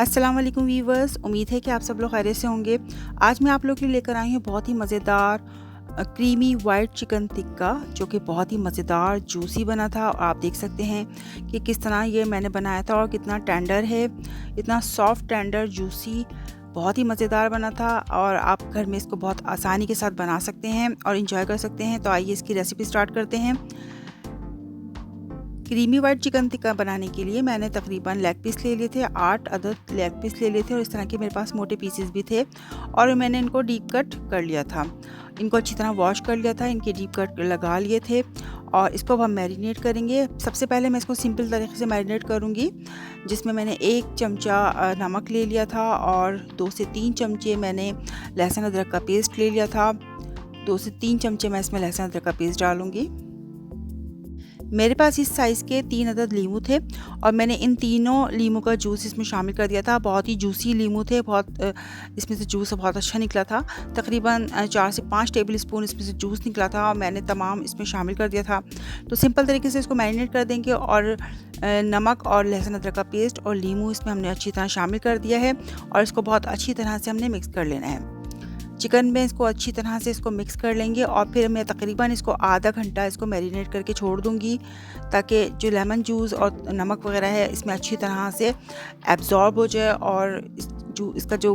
अस्सलाम वालेकुम वीवर्स, उम्मीद है कि आप सब लोग खैरियत से होंगे। आज मैं आप लोग के लिए लेकर आई हूँ बहुत ही मज़ेदार क्रीमी वाइट चिकन टिक्का, जो कि बहुत ही मज़ेदार जूसी बना था। और आप देख सकते हैं कि किस तरह ये मैंने बनाया था और कितना टेंडर है, इतना सॉफ्ट टेंडर जूसी, बहुत ही मज़ेदार बना था। और आप घर में इसको बहुत आसानी के साथ बना सकते हैं और इंजॉय कर सकते हैं। तो आइए इसकी रेसिपी स्टार्ट करते हैं। क्रीमी वाइट चिकन टिक्का बनाने के लिए मैंने तकरीबन लेग पीस ले लिए थे, 8 अदद लेग पीस ले लिए थे और इस तरह के मेरे पास मोटे पीसेस भी थे और मैंने इनको डीप कट कर लिया था। इनको अच्छी तरह वॉश कर लिया था, इनके डीप कट लगा लिए थे और इसको अब हम मैरिनेट करेंगे। सबसे पहले मैं इसको सिंपल तरीके से मैरिनेट करूँगी, जिसमें मैंने 1 चमचा नमक ले लिया था और 2 से 3 चमचे मैंने लहसुन अदरक का पेस्ट ले लिया था। 2 से 3 चमचे मैं इसमें लहसुन अदरक का पेस्ट डालूँगी। मेरे पास इस साइज़ के 3 अदद लीमू थे और मैंने इन तीनों लीमू का जूस इसमें शामिल कर दिया था। बहुत ही जूसी लीमू थे, बहुत इसमें से जूस बहुत अच्छा निकला था। तकरीबन 4 से 5 टेबल स्पून इसमें से जूस निकला था और मैंने तमाम इसमें शामिल कर दिया था। तो सिंपल तरीके से इसको मैरिनेट कर देंगे और नमक और लहसुन अदरक का पेस्ट और लीमू इसमें हमने अच्छी तरह शामिल कर दिया है और इसको बहुत अच्छी तरह से हमने मिक्स कर लेना है। चिकन में इसको अच्छी तरह से इसको मिक्स कर लेंगे और फिर मैं तकरीबन इसको आधा घंटा इसको मैरिनेट करके छोड़ दूंगी, ताकि जो लेमन जूस और नमक वगैरह है इसमें अच्छी तरह से एब्जॉर्ब हो जाए और इसका जो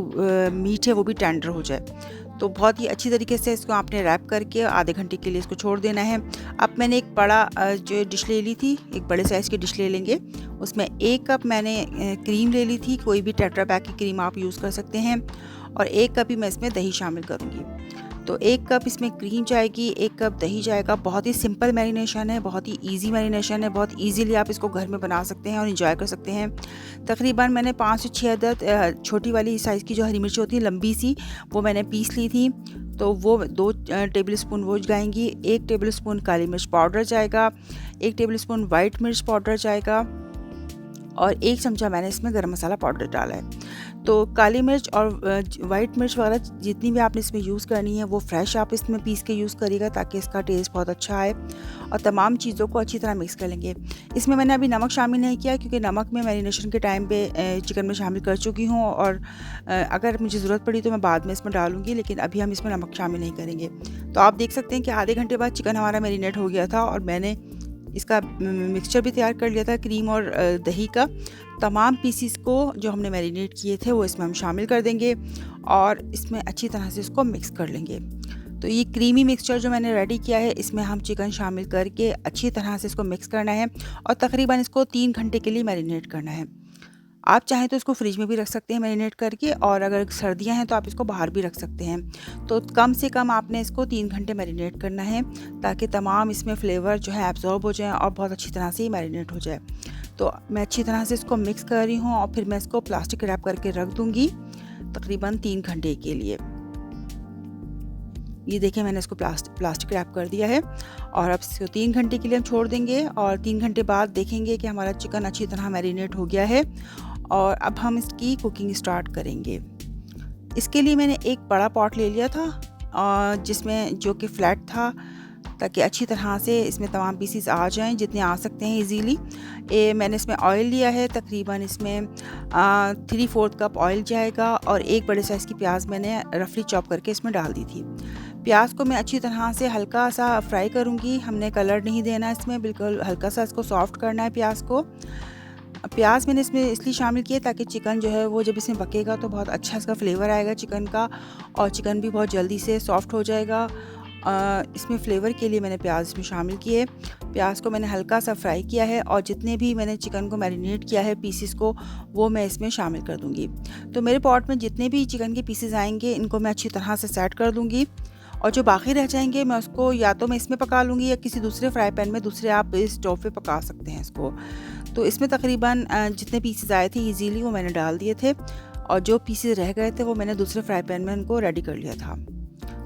मीट है वो भी टेंडर हो जाए। तो बहुत ही अच्छी तरीके से इसको आपने रैप करके आधे घंटे के लिए इसको छोड़ देना है। अब मैंने एक बड़ा जो डिश ले ली थी, एक बड़े साइज़ की डिश ले लेंगे। उसमें 1 कप मैंने क्रीम ले ली थी, कोई भी टेट्रा पैक की क्रीम आप यूज़ कर सकते हैं और 1 कप ही मैं इसमें दही शामिल करूँगी। तो 1 कप इसमें क्रीम जाएगी, 1 कप दही जाएगा। बहुत ही सिंपल मैरिनेशन है, बहुत ही ईजी मैरिनेशन है, बहुत ईजीली आप इसको घर में बना सकते हैं और एंजॉय कर सकते हैं। तकरीबन मैंने 5 से 6 अदद छोटी वाली साइज़ की जो हरी मिर्च होती है लंबी सी, वो मैंने पीस ली थी। तो वो 2 टेबल स्पून वो जाएंगी। 1 टेबल स्पून काली मिर्च पाउडर जाएगा, 1 टेबल स्पून वाइट मिर्च पाउडर जाएगा और 1 चमचा मैंने इसमें गरम मसाला पाउडर डाला है। तो काली मिर्च और वाइट मिर्च वगैरह जितनी भी आपने इसमें यूज़ करनी है वो फ्रेश आप इसमें पीस के यूज़ करिएगा, ताकि इसका टेस्ट बहुत अच्छा आए। और तमाम चीज़ों को अच्छी तरह मिक्स कर लेंगे। इसमें मैंने अभी नमक शामिल नहीं किया, क्योंकि नमक मैं मैरिनेशन के टाइम पे चिकन में शामिल कर चुकी हूँ और अगर मुझे ज़रूरत पड़ी तो मैं बाद में इसमें डालूँगी, लेकिन अभी हम इसमें नमक शामिल नहीं करेंगे। तो आप देख सकते हैं कि आधे घंटे बाद चिकन हमारा मैरिनेट हो गया था और मैंने इसका मिक्सचर भी तैयार कर लिया था क्रीम और दही का। तमाम पीसीस को जो हमने मैरिनेट किए थे वो इसमें हम शामिल कर देंगे और इसमें अच्छी तरह से इसको मिक्स कर लेंगे। तो ये क्रीमी मिक्सचर जो मैंने रेडी किया है, इसमें हम चिकन शामिल करके अच्छी तरह से इसको मिक्स करना है और तकरीबन इसको 3 घंटे के लिए मैरिनेट करना है। आप चाहें तो इसको फ्रिज में भी रख सकते हैं मैरिनेट करके, और अगर सर्दियां हैं तो आप इसको बाहर भी रख सकते हैं। तो कम से कम आपने इसको 3 घंटे मैरिनेट करना है, ताकि तमाम इसमें फ्लेवर जो है एब्जॉर्ब हो जाए और बहुत अच्छी तरह से मैरिनेट हो जाए। तो मैं अच्छी तरह से इसको मिक्स कर रही हूँ और फिर मैं इसको प्लास्टिक रैप करके रख दूँगी तकरीबन 3 घंटे के लिए। ये देखिए मैंने इसको प्लास्टिक रैप कर दिया है और अब इसको 3 घंटे के लिए हम छोड़ देंगे और 3 घंटे बाद देखेंगे कि हमारा चिकन अच्छी तरह मैरिनेट हो गया है और अब हम इसकी कुकिंग स्टार्ट करेंगे। इसके लिए मैंने एक बड़ा पॉट ले लिया था जिसमें जो कि फ्लैट था, ताकि अच्छी तरह से इसमें तमाम पीसीस आ जाएं, जितने आ सकते हैं इजीली। मैंने इसमें ऑयल लिया है, तकरीबन इसमें 3/4 कप ऑयल जाएगा और एक बड़े साइज़ की प्याज मैंने रफली चॉप करके इसमें डाल दी थी। प्याज को मैं अच्छी तरह से हल्का सा फ्राई करूँगी, हमने कलर नहीं देना इसमें, बिल्कुल हल्का सा इसको सॉफ्ट करना है प्याज को। प्याज मैंने इसमें इसलिए शामिल किया ताकि चिकन जो है वो जब इसमें पकेगा तो बहुत अच्छा इसका फ्लेवर आएगा चिकन का, और चिकन भी बहुत जल्दी से सॉफ्ट हो जाएगा। इसमें फ्लेवर के लिए मैंने प्याज इसमें शामिल किए। प्याज को मैंने हल्का सा फ्राई किया है और जितने भी मैंने चिकन को मैरिनेट किया है पीसेस को, वो मैं इसमें शामिल कर दूँगी। तो मेरे पॉट में जितने भी चिकन के पीसेस आएंगे इनको मैं अच्छी तरह से सेट कर दूँगी और जो बाकी रह जाएंगे मैं उसको या तो मैं इसमें पका लूँगी या किसी दूसरे फ्राई पैन में, दूसरे आप इस स्टोव पे पका सकते हैं इसको। तो इसमें तकरीबन जितने पीसेस आए थे इजीली वो मैंने डाल दिए थे और जो पीसेस रह गए थे वो मैंने दूसरे फ्राई पैन में उनको रेडी कर लिया था।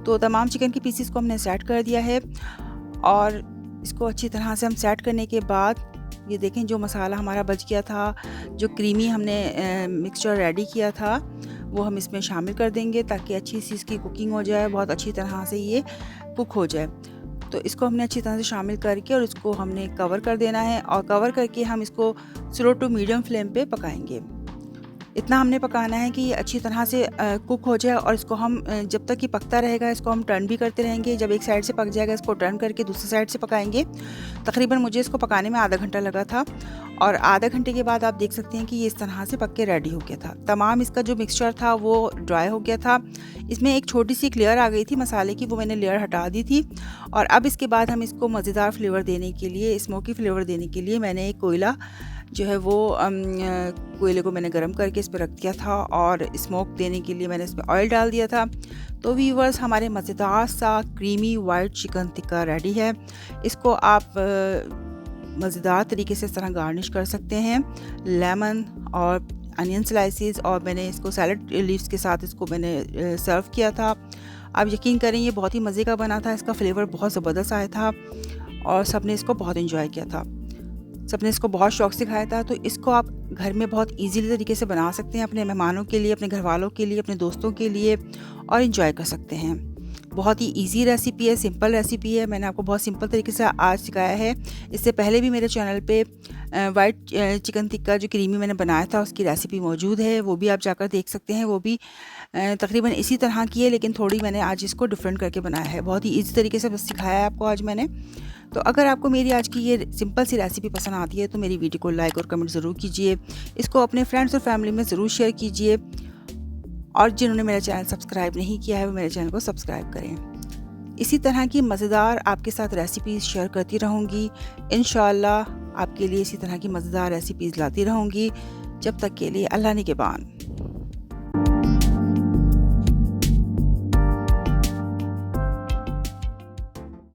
तो तमाम चिकन के पीसेस को हमने सेट कर दिया है और इसको अच्छी तरह से हम सेट करने के बाद ये देखें जो मसाला हमारा बच गया था, जो क्रीमी हमने मिक्सचर रेडी किया था, वो हम इसमें शामिल कर देंगे ताकि अच्छी सी इसकी कुकिंग हो जाए, बहुत अच्छी तरह से ये कुक हो जाए। तो इसको हमने अच्छी तरह से शामिल करके और इसको हमने कवर कर देना है और कवर करके हम इसको स्लो टू मीडियम फ्लेम पे पकाएंगे। इतना हमने पकाना है कि ये अच्छी तरह से कुक हो जाए और इसको हम जब तक ये पकता रहेगा इसको हम टर्न भी करते रहेंगे। जब एक साइड से पक जाएगा इसको टर्न करके दूसरी साइड से पकाएंगे। तकरीबन मुझे इसको पकाने में आधा घंटा लगा था और आधा घंटे के बाद आप देख सकते हैं कि ये इस तरह से पक के रेडी हो गया था। तमाम इसका जो मिक्सचर था वो ड्राई हो गया था। इसमें एक छोटी सी लेयर आ गई थी मसाले की, वो मैंने लेयर हटा दी थी। और अब इसके बाद हम इसको मज़ेदार फ्लेवर देने के लिए, स्मोकी फ्लेवर देने के लिए मैंने एक कोयला जो है वो कोयले को मैंने गर्म करके इस पर रख दिया था और स्मोक देने के लिए मैंने इसमें ऑयल डाल दिया था। तो व्यूअर्स, हमारे मज़ेदार सा creamy white chicken tikka ready है। इसको आप मज़ेदार तरीके से इस तरह गार्निश कर सकते हैं लेमन और अनियन स्लाइसेस, और मैंने इसको सैलड लीव्स के साथ इसको मैंने सर्व किया था। आप यकीन करें ये बहुत ही मज़े का बना था, इसका फ्लेवर बहुत ज़बरदस्त आया था और सब ने इसको बहुत एंजॉय किया था। सब ने इसको बहुत शौक़ से खाया था। तो इसको आप घर में बहुत इजीली तरीके से बना सकते हैं अपने मेहमानों के लिए, अपने घर वालों के लिए, अपने दोस्तों के लिए, और इन्जॉय कर सकते हैं। बहुत ही इजी रेसिपी है, सिंपल रेसिपी है। मैंने आपको बहुत सिंपल तरीके से आज सिखाया है। इससे पहले भी मेरे चैनल पे वाइट चिकन टिक्का जो क्रीमी मैंने बनाया था उसकी रेसिपी मौजूद है, वो भी आप जाकर देख सकते हैं। वो भी तकरीबन इसी तरह की है, लेकिन थोड़ी मैंने आज इसको डिफरेंट करके बनाया है। बहुत ही इजी तरीके से बस सिखाया है आपको आज मैंने। तो अगर आपको मेरी आज की ये सिंपल सी रेसिपी पसंद आती है तो मेरी वीडियो को लाइक और कमेंट ज़रूर कीजिए। इसको अपने फ्रेंड्स और फैमिली में ज़रूर शेयर कीजिए, और जिन्होंने मेरा चैनल सब्सक्राइब नहीं किया है वो मेरे चैनल को सब्सक्राइब करें। इसी तरह की मज़ेदार आपके साथ रेसिपीज़ शेयर करती रहूँगी। इंशाअल्लाह आपके लिए इसी तरह की मज़ेदार रेसिपीज़ लाती रहूँगी। जब तक के लिए अल्लाह निगहबान।